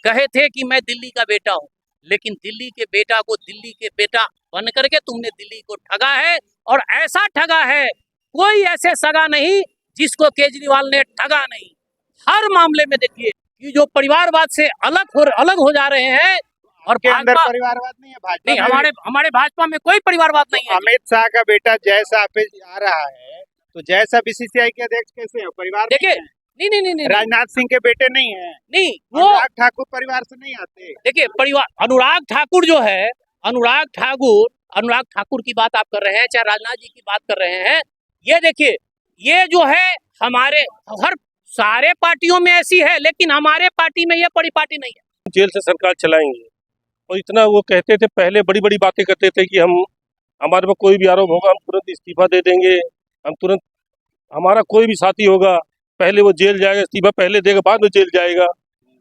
कहे थे कि मैं दिल्ली का बेटा हूँ, लेकिन दिल्ली के बेटा को दिल्ली के बेटा बन करके तुमने दिल्ली को ठगा है, और ऐसा ठगा है कोई ऐसे सगा नहीं जिसको केजरीवाल ने ठगा नहीं। हर मामले में देखिए कि जो परिवारवाद से अलग हो जा रहे हैं, और के अंदर भाजपा परिवारवाद नहीं है, भाजपा नहीं, में हमारे भाजपा में कोई परिवारवाद नहीं है। अमित शाह का बेटा जय शाह पे आ रहा है, तो जय शाह बीसीसीआई के अध्यक्ष कैसे है? परिवार नहीं देखिए, है? नहीं, राजनाथ सिंह के बेटे नहीं है? नहीं, वो अनुराग ठाकुर परिवार से नहीं आते? देखिए परिवार, अनुराग ठाकुर जो है, अनुराग ठाकुर की बात आप कर रहे हैं, चाहे राजनाथ जी की बात कर रहे हैं, ये देखिए, ये जो है हमारे हर सारे पार्टियों में ऐसी है, लेकिन हमारे पार्टी में ये बड़ी पार्टी नहीं है। जेल से सरकार चलाएंगे, और इतना वो कहते थे, पहले बड़ी बड़ी बातें करते थे कि हमारे पर कोई भी आरोप होगा हम तुरंत इस्तीफा दे देंगे, हम तुरंत, हमारा कोई भी साथी होगा पहले वो जेल जाएगा, इस्तीफा पहले देगा बाद में जेल जाएगा,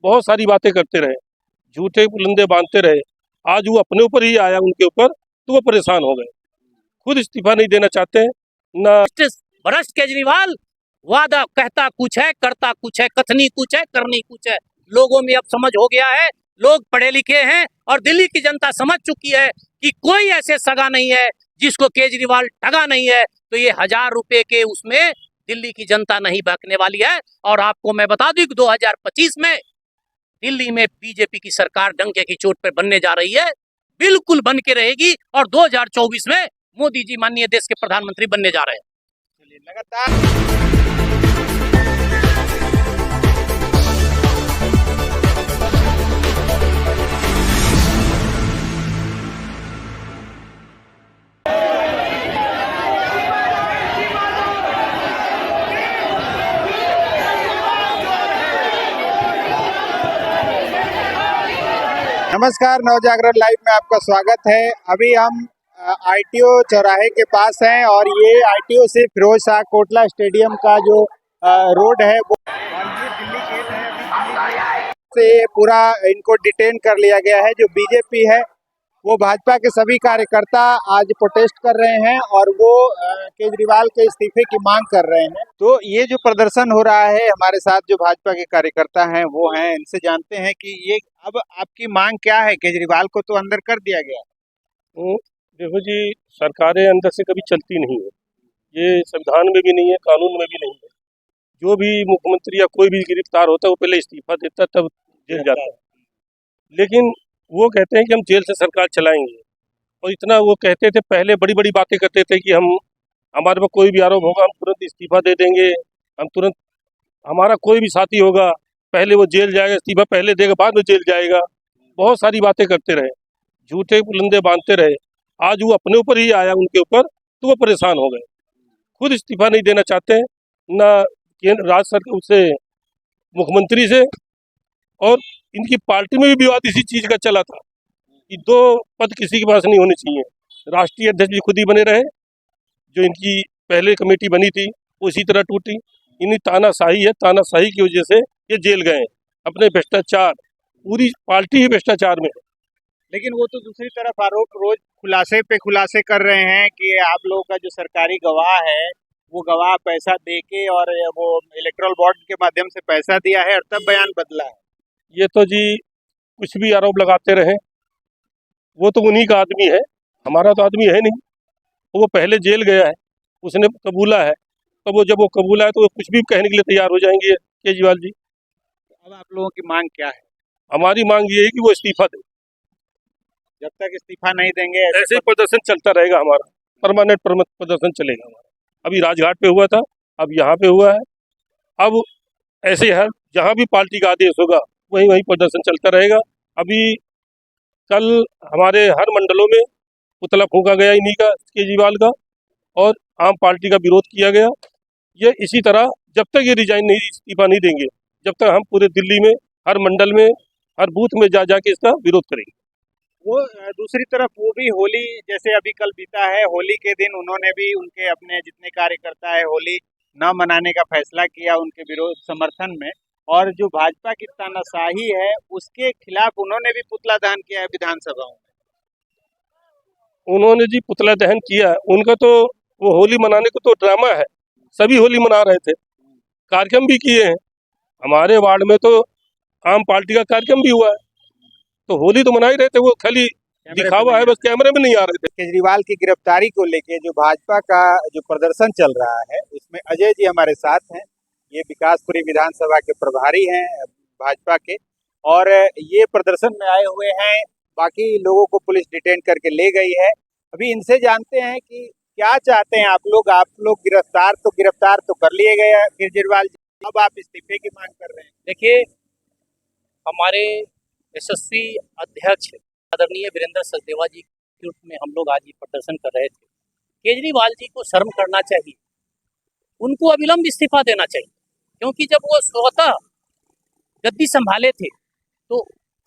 बहुत सारी बातें करते रहे, झूठे पुलंदे बांधते रहे। आज वो अपने ऊपर ही आया उनके ऊपर, तो वो परेशान हो गए, खुद इस्तीफा नहीं देना चाहते हैं ना। भ्रष्ट केजरीवाल वादा कहता कुछ है, करता कुछ है, कथनी कुछ है, करनी कुछ है। लोगों में अब समझ हो गया है, लोग पढ़े लिखे हैं, और दिल्ली की जनता समझ चुकी है कि कोई ऐसे सगा नहीं है जिसको केजरीवाल ठगा नहीं है। तो ये 1000 रुपए के उसमें दिल्ली की जनता नहीं बकने वाली है। और आपको मैं बता दूं कि 2025 में दिल्ली में बीजेपी की सरकार डंके की चोट पर बनने जा रही है, बिल्कुल बन के रहेगी, और 2024 में मोदी जी माननीय देश के प्रधानमंत्री बनने जा रहे हैं। लगातार नमस्कार, नवजागरण लाइव में आपका स्वागत है। अभी हम आईटीओ चौराहे के पास हैं, और ये आईटीओ से फिरोज शाह कोटला स्टेडियम का जो रोड है वो दिल्ली गेट है, अभी से पूरा इनको डिटेन कर लिया गया है। जो बीजेपी है वो भाजपा के सभी कार्यकर्ता आज प्रोटेस्ट कर रहे हैं, और वो केजरीवाल के इस्तीफे की मांग कर रहे हैं। तो ये जो प्रदर्शन हो रहा है, हमारे साथ जो भाजपा के कार्यकर्ता हैं वो हैं, इनसे जानते हैं कि ये अब आपकी मांग क्या है। केजरीवाल को तो अंदर कर दिया गया। तो देखो जी, सरकारें अंदर से कभी चलती नहीं है, ये संविधान में भी नहीं है, कानून में भी नहीं है। जो भी मुख्यमंत्री या कोई भी गिरफ्तार होता है वो पहले इस्तीफा देता है, तब जेल जाता है। लेकिन वो कहते हैं कि हम जेल से सरकार चलाएंगे, और इतना वो कहते थे, पहले बड़ी बड़ी बातें करते थे कि हमारे पर कोई भी आरोप होगा हम तुरंत इस्तीफा दे देंगे, हम तुरंत, हमारा कोई भी साथी होगा पहले वो जेल जाएगा, इस्तीफा पहले देगा बाद में जेल जाएगा, बहुत सारी बातें करते रहे, झूठे पुलंदे बांधते रहे। आज वो अपने ऊपर ही आया उनके ऊपर, तो वो परेशान हो गए, खुद इस्तीफा नहीं देना चाहते हैं ना केंद्र राज्य सरकार से, मुख्यमंत्री से। और इनकी पार्टी में भी विवाद इसी चीज़ का चला था कि 2 पद किसी के पास नहीं होने चाहिए, राष्ट्रीय अध्यक्ष भी खुद ही बने रहे, जो इनकी पहले कमेटी बनी थी वो इसी तरह टूटी। इन्हीं तानाशाही है, तानाशाही की वजह से ये जेल गए, अपने भ्रष्टाचार, पूरी पार्टी ही भ्रष्टाचार में है। लेकिन वो तो दूसरी तरफ आरोप रोज खुलासे पे खुलासे कर रहे हैं कि आप लोगों का जो सरकारी गवाह है वो गवाह पैसा देके और वो इलेक्टोरल बॉन्ड के माध्यम से पैसा दिया है और तब बयान बदला है। ये तो जी कुछ भी आरोप लगाते रहे, वो तो उन्हीं का आदमी है, हमारा तो आदमी है नहीं। वो पहले जेल गया है, उसने कबूला है, तो वो जब वो कबूला है तो वो कुछ भी कहने के लिए तैयार हो जाएंगे केजरीवाल जी। अब आप लोगों की मांग क्या है? हमारी मांग ये है कि वो इस्तीफा दे, जब तक इस्तीफा नहीं देंगे ऐसे ही प्रदर्शन चलता रहेगा, हमारा परमानेंट प्रदर्शन चलेगा हमारा। अभी राजघाट पे हुआ था, अब यहाँ पे हुआ है, अब ऐसे हर जहाँ भी पार्टी का आदेश होगा वहीं वहीं प्रदर्शन चलता रहेगा। अभी कल हमारे हर मंडलों में पुतला फूंका गया इन्हीं का, केजरीवाल का, और आम पार्टी का विरोध किया गया। ये इसी तरह जब तक ये रिजाइन नहीं, इस्तीफा नहीं देंगे, जब तक हम पूरे दिल्ली में हर मंडल में हर बूथ में जा जाके इसका विरोध करेंगे। वो दूसरी तरफ वो भी होली जैसे अभी कल बीता है, होली के दिन उन्होंने भी उनके अपने जितने कार्यकर्ता है होली न मनाने का फैसला किया उनके विरोध समर्थन में, और जो भाजपा की तानाशाही है उसके खिलाफ उन्होंने भी पुतला दहन किया है विधानसभाओं में। उन्होंने जी पुतला दहन किया, उनका तो वो होली मनाने को तो ड्रामा है, सभी होली मना रहे थे, कार्यक्रम भी किए हैं। हमारे वार्ड में तो आम पार्टी का कार्यक्रम भी हुआ है, तो होली तो मना ही रहे थे, वो खाली दिखावा है, बस कैमरे में नहीं आ रहे थे। केजरीवाल की गिरफ्तारी को लेके जो भाजपा का जो प्रदर्शन चल रहा है उसमें अजय जी हमारे साथ हैं। ये विकासपुरी विधानसभा के प्रभारी हैं भाजपा के, और ये प्रदर्शन में आए हुए हैं। बाकी लोगों को पुलिस डिटेन करके ले गई है। अभी इनसे जानते हैं कि क्या चाहते हैं आप लोग गिरफ्तार तो कर लिए गए हैं केजरीवाल जी, अब आप इस्तीफे की मांग कर रहे हैं। देखिए, हमारे यशस्वी अध्यक्ष आदरणीय वीरेंद्र सचदेवा जी के रूप में हम लोग आज ये प्रदर्शन कर रहे थे। केजरीवाल जी को शर्म करना चाहिए, उनको अविलंब इस्तीफा देना चाहिए, क्योंकि जब वो स्वतः गद्दी संभाले थे तो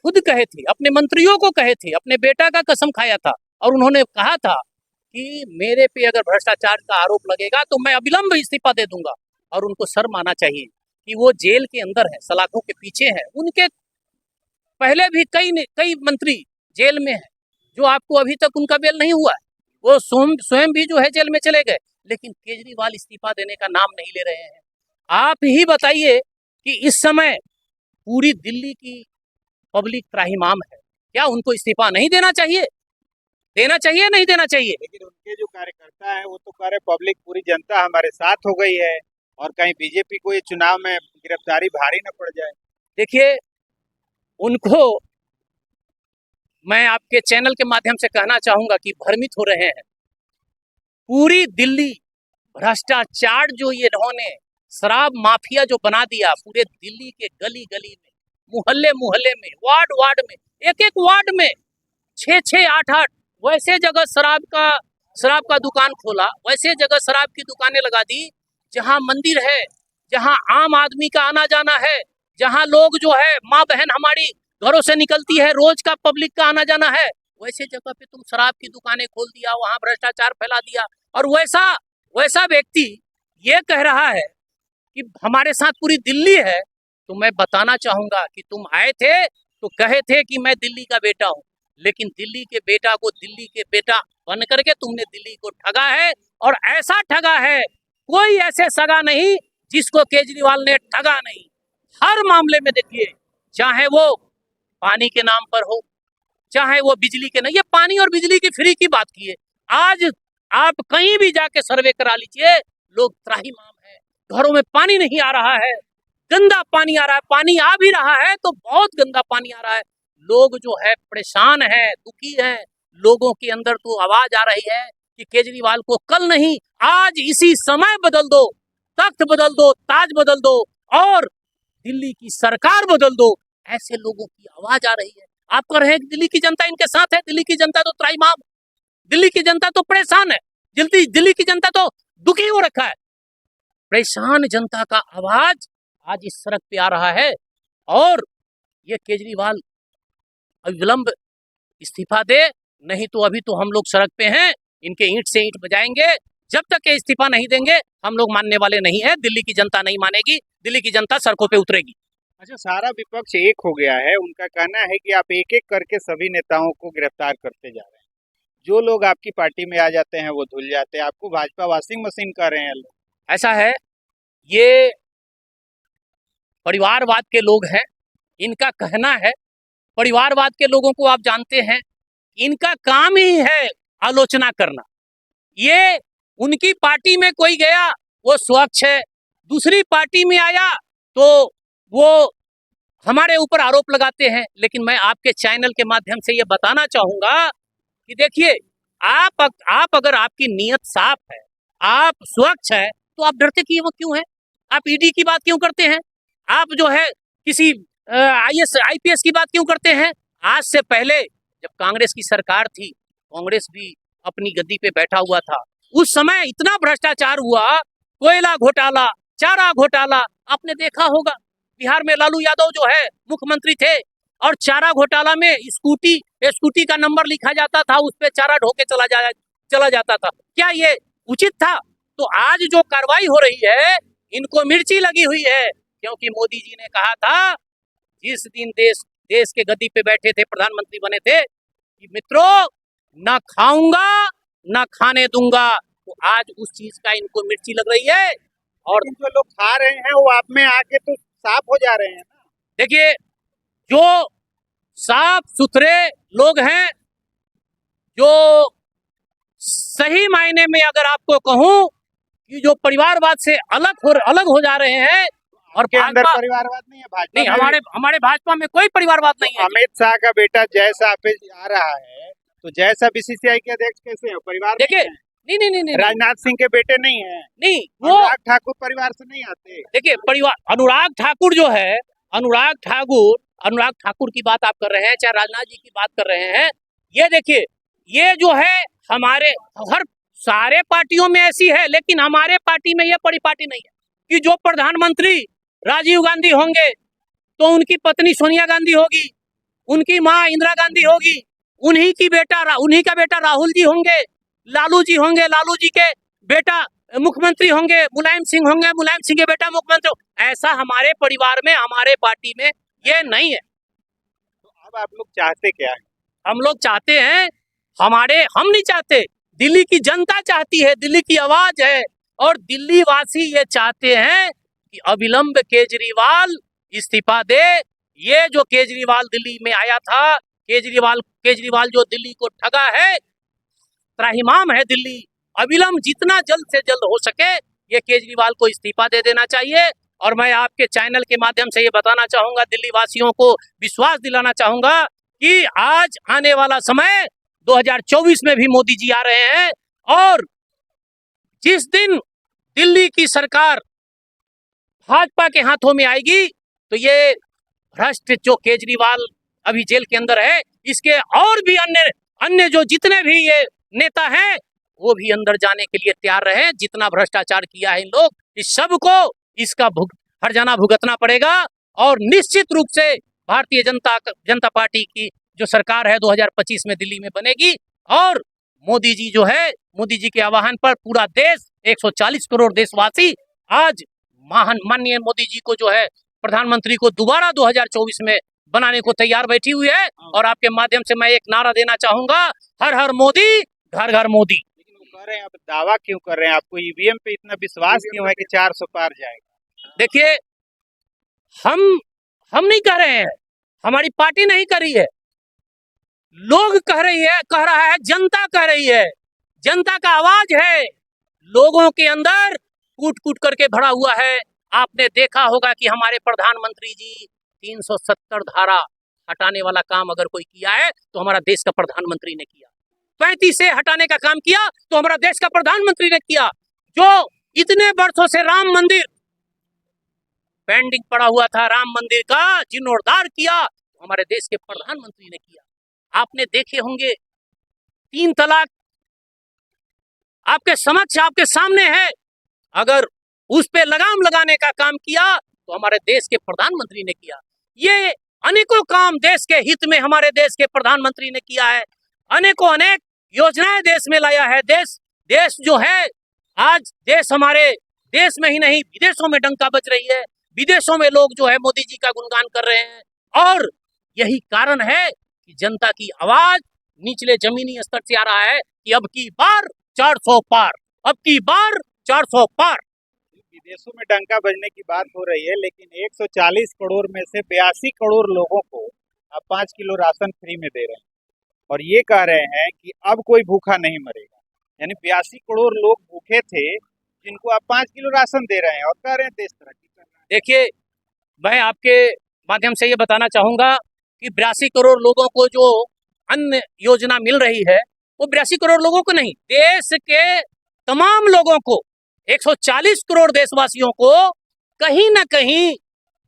खुद कहे थे, अपने मंत्रियों को कहे थे, अपने बेटा का कसम खाया था और उन्होंने कहा था कि मेरे पे अगर भ्रष्टाचार का आरोप लगेगा तो मैं अविलंब इस्तीफा दे दूंगा। और उनको शर्म आना चाहिए कि वो जेल के अंदर है, सलाखों के पीछे है। उनके पहले भी कई मंत्री जेल में हैं, जो आपको अभी तक उनका बेल नहीं हुआ है। वो स्वयं भी जो है जेल में चले गए, लेकिन केजरीवाल इस्तीफा देने का नाम नहीं ले रहे हैं। आप ही बताइए कि इस समय पूरी दिल्ली की पब्लिक त्राहिमाम है, क्या उनको इस्तीफा नहीं देना चाहिए? देना चाहिए, नहीं देना चाहिए? लेकिन उनके जो कार्यकर्ता है वो तो कह रहे पब्लिक पूरी जनता हमारे साथ हो गई है और कहीं बीजेपी को ये चुनाव में गिरफ्तारी भारी न पड़ जाए। देखिए, उनको मैं आपके चैनल के माध्यम से कहना चाहूंगा कि भ्रमित हो रहे हैं। पूरी दिल्ली भ्रष्टाचार जो ये इन्होंने शराब माफिया जो बना दिया, पूरे दिल्ली के गली गली में, मोहल्ले मोहल्ले में, वार्ड वार्ड में, एक एक वार्ड में 6-6, 8-8 वैसे जगह शराब का दुकान खोला, वैसे जगह शराब की दुकानें लगा दी जहां मंदिर है, जहां आम आदमी का आना जाना है, जहां लोग जो है माँ बहन हमारी घरों से निकलती है, रोज का पब्लिक का आना जाना है, वैसे जगह पे तुम शराब की दुकानें खोल दिया, वहां भ्रष्टाचार फैला दिया। और वैसा व्यक्ति ये कह रहा है कि हमारे साथ पूरी दिल्ली है। तो मैं बताना चाहूंगा कि तुम आए थे तो कहे थे कि मैं दिल्ली का बेटा हूं, लेकिन दिल्ली के बेटा को दिल्ली के बेटा बन करके तुमने दिल्ली को ठगा है, और ऐसा ठगा है कोई ऐसे सगा नहीं जिसको केजरीवाल ने ठगा नहीं। हर मामले में देखिए, चाहे वो पानी के नाम पर हो, चाहे वो बिजली के नहीं, ये पानी और बिजली की फ्री की बात की है। आज आप कहीं भी जाके सर्वे करा लीजिए, लोग त्राहिमाम है, घरों में पानी नहीं आ रहा है, गंदा पानी आ रहा है, पानी आ भी रहा है तो बहुत गंदा पानी आ रहा है। लोग जो है परेशान है, दुखी है, लोगों के अंदर तो आवाज आ रही है कि केजरीवाल को कल नहीं आज इसी समय बदल दो, तख्त बदल दो, ताज बदल दो और दिल्ली की सरकार बदल दो। ऐसे लोगों की आवाज आ रही है। आप कह रहे हैं कि दिल्ली की जनता इनके साथ है, दिल्ली की जनता तो त्राहिमाम, दिल्ली की जनता तो परेशान है, दिल्ली की जनता तो दुखी हो रखा है। परेशान जनता का आवाज आज इस सड़क पे आ रहा है और ये केजरीवाल अविलंब इस्तीफा दे, नहीं तो अभी तो हम लोग सड़क पे हैं, इनके ईंट से ईंट बजाएंगे। जब तक ये इस्तीफा नहीं देंगे हम लोग मानने वाले नहीं है। दिल्ली की जनता नहीं मानेगी, दिल्ली की जनता सड़कों पे उतरेगी। अच्छा, सारा विपक्ष एक हो गया है, उनका कहना है कि आप एक एक करके सभी नेताओं को गिरफ्तार करते जा रहे हैं, जो लोग आपकी पार्टी में आ जाते हैं वो धुल जाते हैं, आपको भाजपा वॉशिंग मशीन कह रहे हैं लोग। ऐसा है, ये परिवारवाद के लोग हैं, इनका कहना है। परिवारवाद के लोगों को आप जानते हैं, इनका काम ही है आलोचना करना। ये उनकी पार्टी में कोई गया वो स्वच्छ है, दूसरी पार्टी में आया तो वो हमारे ऊपर आरोप लगाते हैं। लेकिन मैं आपके चैनल के माध्यम से ये बताना चाहूंगा कि देखिए, आप अगर आपकी नीयत साफ है, आप स्वच्छ है, तो आप डरते क्यों हैं? आप ईडी की बात क्यों करते हैं? आप जो है किसी IPS की बात क्यों करते हैं? आज से पहले जब कांग्रेस की सरकार थी, कांग्रेस भी अपनी गद्दी पे बैठा हुआ था, उस समय इतना भ्रष्टाचार हुआ, कोयला घोटाला, चारा घोटाला, आपने देखा होगा। बिहार में लालू यादव जो है मुख्यमंत्री थे और चारा घोटाला में स्कूटी का नंबर लिखा जाता था, उस पे चारा ढोके चला जाता था। क्या ये उचित था? तो आज जो कार्रवाई हो रही है, इनको मिर्ची लगी हुई है, क्योंकि मोदी जी ने कहा था जिस दिन देश के गद्दी पे बैठे थे, प्रधानमंत्री बने थे, कि मित्रों ना खाऊंगा ना खाने दूंगा। तो आज उस चीज का इनको मिर्ची लग रही है। और जो लोग खा रहे हैं वो आप में आके तो साफ हो जा रहे हैं ना। देखिए, जो साफ सुथरे लोग हैं, जो सही मायने में अगर आपको कहूं कि जो परिवारवाद से अलग हो जा रहे हैं। और के अंदर भाजपा परिवारवाद नहीं है, भाजपा नहीं, में भी। हमारे भाजपा में कोई परिवारवाद नहीं है। अमित शाह का बेटा जय शाह पे आ रहा है, तो जय शाह बीसीसीआई के अध्यक्ष कैसे है? परिवार देखिए, नहीं है। नहीं, राजनाथ सिंह के बेटे नहीं है, नहीं, वो अनुराग ठाकुर परिवार से नहीं आते। देखिए, परिवार अनुराग ठाकुर जो है, अनुराग ठाकुर की बात आप कर रहे हैं, चाहे राजनाथ जी की बात कर रहे हैं, ये देखिए, ये जो है हमारे हर सारे पार्टियों में ऐसी है, लेकिन हमारे पार्टी में ये परिपाटी नहीं है कि जो प्रधानमंत्री राजीव गांधी होंगे तो उनकी पत्नी सोनिया गांधी होगी, उनकी माँ इंदिरा गांधी होगी, उन्हीं का बेटा राहुल जी होंगे, लालू जी होंगे, लालू जी के बेटा मुख्यमंत्री होंगे, मुलायम सिंह होंगे, मुलायम सिंह के बेटा मुख्यमंत्री। ऐसा हमारे परिवार में, हमारे पार्टी में ये नहीं है। तो अब आप लोग चाहते क्या है? हम लोग चाहते हैं, हम नहीं चाहते, दिल्ली की जनता चाहती है, दिल्ली की आवाज है, और दिल्ली वासी ये चाहते हैं कि अविलंब केजरीवाल इस्तीफा दे। ये जो केजरीवाल दिल्ली में आया था, केजरीवाल जो दिल्ली को ठगा है, त्राहिमाम है दिल्ली, अविलंब जितना जल्द से जल्द हो सके ये केजरीवाल को इस्तीफा दे देना चाहिए। और मैं आपके चैनल के माध्यम से ये बताना चाहूंगा, दिल्ली वासियों को विश्वास दिलाना चाहूंगा कि आज आने वाला समय 2024 में भी मोदी जी आ रहे हैं, और जिस दिन दिल्ली की सरकार भाजपा के हाथों में आएगी तो ये भ्रष्ट जो केजरीवाल अभी जेल के अंदर है, इसके और भी अन्य जो जितने भी ये नेता हैं वो भी अंदर जाने के लिए तैयार रहे। जितना भ्रष्टाचार किया है इन लोग, इस सब को इसका हर्जाना भुगतना पड़ेगा। और निश्चित रूप से भारतीय जनता पार्टी की जो सरकार है 2025 में दिल्ली में बनेगी, और मोदी जी जो है, मोदी जी के आह्वान पर पूरा देश, 140 करोड़ देशवासी आज माननीय मोदी जी को जो है प्रधानमंत्री को दोबारा 2024 में बनाने को तैयार बैठी हुई है। और आपके माध्यम से मैं एक नारा देना चाहूंगा, हर हर मोदी, घर घर मोदी। लेकिन वो कह रहे हैं, आप दावा क्यों कर रहे हैं? आपको ईवीएम पे इतना विश्वास क्यों है कि 400 पार जाएगा? देखिए, हम नहीं कह रहे हैं, हमारी पार्टी नहीं कर रही है, लोग कह रहा है, जनता कह रही है, जनता का आवाज है, लोगों के अंदर कूट कूट करके भरा हुआ है। आपने देखा होगा कि हमारे प्रधानमंत्री जी 370 धारा हटाने वाला काम अगर कोई किया है तो हमारा देश का प्रधानमंत्री ने किया। 35 से हटाने का काम किया तो हमारा देश का प्रधानमंत्री ने किया। जो इतने वर्षों से राम मंदिर पेंडिंग पड़ा हुआ था, राम मंदिर का जीर्णोद्धार किया तो हमारे देश के प्रधानमंत्री ने किया। आपने देखे होंगे 3 तलाक आपके समक्ष, आपके सामने है, अगर उस पे लगाम लगाने का काम किया तो हमारे देश के प्रधानमंत्री ने किया। ये अनेकों काम देश के हित में हमारे देश के प्रधानमंत्री ने किया है, अनेक योजनाएं देश में लाया है। देश जो है, आज देश हमारे देश में ही नहीं विदेशों में डंका बज रही है, विदेशों में लोग जो है मोदी जी का गुणगान कर रहे हैं। और यही कारण है कि जनता की आवाज निचले जमीनी स्तर से आ रहा है कि अब की बार 400 पार, अब की बार 400 पार। विदेशों में डंका बजने की बात हो रही है, लेकिन 140 करोड़ में से 82 करोड़ लोगों को आप 5 किलो राशन फ्री में दे रहे हैं, और ये कह रहे हैं कि अब कोई भूखा नहीं मरेगा। यानी 82 करोड़ लोग भूखे थे जिनको आप 5 किलो राशन दे रहे हैं और कह रहे हैं देश तरक्की कर रहा है। देखिए, मैं आपके माध्यम से ये बताना चाहूंगा कि 82 करोड़ लोगों को जो अन्य योजना मिल रही है वो 82 करोड़ लोगों को नहीं, देश के तमाम लोगों को, 140 करोड़ देशवासियों को कहीं ना कहीं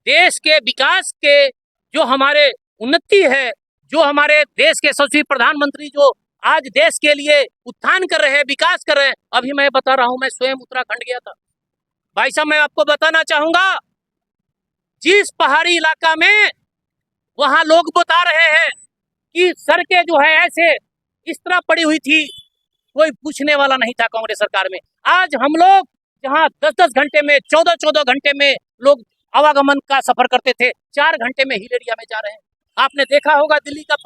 देश के विकास के, जो हमारे उन्नति है, जो हमारे देश के यशस्वी प्रधानमंत्री जो आज देश के लिए उत्थान कर रहे हैं, विकास कर रहे हैं। अभी मैं बता रहा हूं, मैं स्वयं उत्तराखंड गया था भाई साहब, मैं आपको बताना चाहूंगा, जिस पहाड़ी इलाका में वहां लोग बता रहे हैं कि सड़कें जो है ऐसे इस तरह पड़ी हुई थी, कोई पूछने वाला नहीं था कांग्रेस सरकार में। आज हम लोग जहां 10-10 घंटे में, 14-14 घंटे में लोग आवागमन का सफर करते थे, 4 घंटे में हिल एरिया में जा रहे हैं। आपने देखा होगा दिल्ली का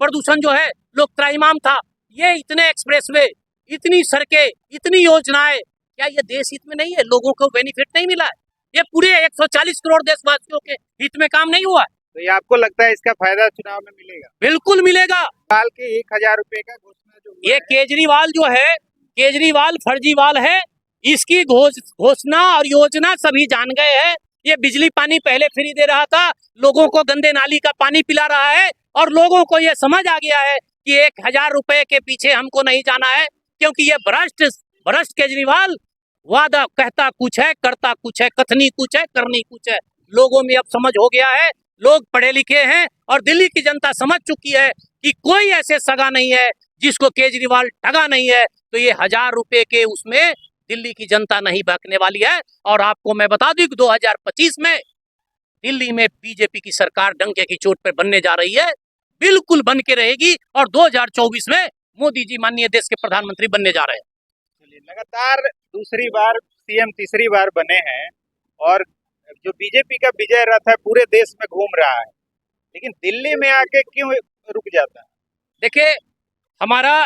प्रदूषण जो है, लोग त्राहिमाम था। ये इतने एक्सप्रेसवे, इतनी सड़कें, इतनी योजनाएं, क्या ये देश हित में नहीं है? लोगों को बेनिफिट नहीं मिला है? ये पूरे 140 करोड़ देशवासियों के हित में काम नहीं हुआ? तो ये आपको लगता है इसका फायदा चुनाव में मिलेगा? बिल्कुल मिलेगा। साल के 1,000 रुपए का घोषणा जो हुआ ये है, केजरीवाल जो है, केजरीवाल फर्जीवाल है। इसकी घोषणा और योजना सभी जान गए हैं। ये बिजली पानी पहले फ्री दे रहा था, लोगों को गंदे नाली का पानी पिला रहा है, और लोगों को ये समझ आ गया है कि 1,000 रुपए के पीछे हमको नहीं जाना है, क्योंकि ये भ्रष्ट केजरीवाल वादा कहता कुछ है, करता कुछ है, कथनी कुछ है, करनी कुछ है। लोगों में अब समझ हो गया है, लोग पढ़े लिखे हैं, और दिल्ली की जनता समझ चुकी है कि कोई ऐसे सगा नहीं है जिसको केजरीवाल ठगा नहीं है। तो ये 1,000 रुपए के उसमें दिल्ली की जनता नहीं बहकने वाली है। और आपको मैं बता दूं कि 2025 में दिल्ली में बीजेपी की सरकार डंके की चोट पर बनने जा रही है, बिल्कुल बन के रहेगी। और 2024 में मोदी जी माननीय देश के प्रधानमंत्री बनने जा रहे हैं। चलिए, लगातार दूसरी बार सीएम तीसरी बार बने हैं, और जो बीजेपी का विजय रथ है पूरे देश में घूम रहा है, लेकिन दिल्ली में आके क्यों रुक जाता है? देखिए, हमारा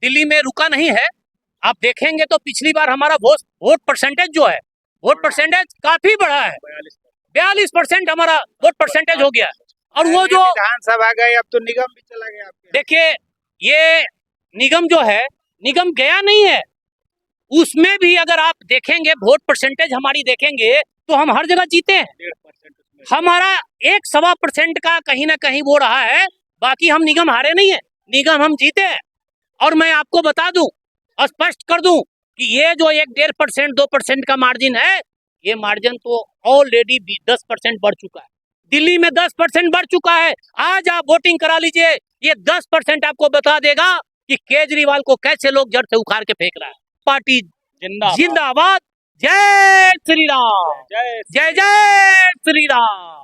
दिल्ली में रुका नहीं है। आप देखेंगे तो पिछली बार हमारा वोट परसेंटेज जो है, वोट परसेंटेज काफी बड़ा है। 42% हमारा वोट परसेंटेज हो गया है। और वो जो विधानसभा गए, अब तो निगम भी चला गया आपके। देखिए, ये निगम जो है, निगम गया नहीं है, उसमें भी अगर आप देखेंगे वोट परसेंटेज हमारी देखेंगे तो हम हर जगह जीते हैं। 1.5% हमारा 1-1.25% का कहीं ना कहीं वो रहा है, बाकी हम निगम हारे नहीं है, निगम हम जीते हैं। और मैं आपको बता दूं, स्पष्ट कर दूं कि ये जो 1-1.5%, 2% का मार्जिन है, ये मार्जिन तो ऑलरेडी 10% बढ़ चुका है। दिल्ली में 10% बढ़ चुका है। आज आप वोटिंग करा लीजिए, ये 10% आपको बता देगा कि केजरीवाल को कैसे लोग जड़ से उखाड़ के फेंक रहा है। पार्टी जिंदाबाद। जय श्री राम, जय जय श्री राम।